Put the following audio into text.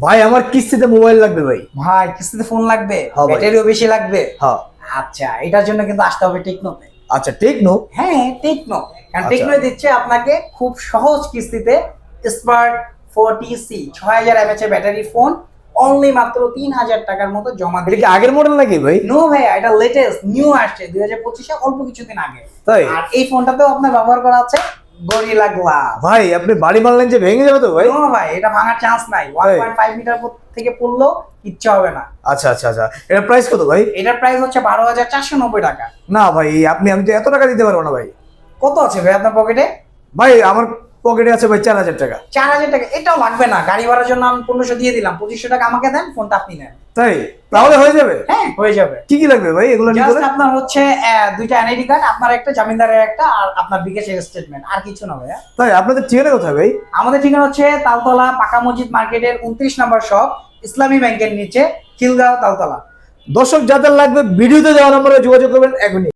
ভাই আমার কিস্তিতে মোবাইল লাগবে ভাই। ভাই কিস্তিতে ফোন লাগবে, হ্যাঁ ভাই। ব্যাটারিও বেশি লাগবে। হ্যাঁ। আচ্ছা, এটার জন্য কিন্তু আসতে হবে টেকনোতে। আচ্ছা টেকনো। হ্যাঁ টেকনো, কারণ আচ্ছা। টেকনো দিচ্ছে আপনাকে খুব সহজ কিস্তিতে স্মার্ট 40C 6000 mAh এর ব্যাটারি ফোন অনলি মাত্র 3000 টাকার মতো জমা এটা দিলে। কি আগের মডেল নাকি ভাই? নো ভাইয়া, এটা লেটেস্ট নিউ আসছে 2025-এ, অল্প কিছুদিন আগে। তাই? আর এই ফোনটাতেও আপনার ব্যবহার করা আছে গরিলা গ্লাস। ভাই আপনি বাড়ি মারলেন যে ভেঙে যাবে তো ভাই? নো ভাই, এটা ভাঙার চান্স নাই। 1.5 মিটার থেকে পড়লেও কিচ্ছু হবে না। আচ্ছা আচ্ছা আচ্ছা, এটা প্রাইস কত ভাই? এটার প্রাইস হচ্ছে 12,490 টাকা। না ভাই আমি তো এত টাকা দিতে পারবো না ভাই। কত আছে ভাই আপনার পকেটে? ভাই আমার পকেটে আছে ভাই 4000 টাকা। 4000 টাকা? এটাও লাগবে না, গাড়ি ভাড়ার জন্য আমি 1500 দিয়ে দিলাম, 2500 টাকা আমাকে দেন, ফোনটা আপনি নেন। তাই? তাহলে হয়ে যাবে? হ্যাঁ হয়ে যাবে। কি কি লাগবে ভাই এগুলো নিয়ে জাস্ট করে? আপনার হচ্ছে দুইটা এনআইডি কার্ড, আপনার একটা, জামিনদারের একটা, আর আপনার বিকাশের স্টেটমেন্ট, আর কিছু না ভাইয়া। তাই? আপনাদের ঠিকানা কোথায় ভাই? আমাদের ঠিকানা হচ্ছে তালতলা পাকা মসজিদ মার্কেটের 29 নম্বর শপ, ইসলামী ব্যাংকের নিচে, খিলগাঁও, তালতলা। দর্শক যাদের লাগবে ভিডিওতে দেওয়া নম্বরে যোগাযোগ করবেন এখনই।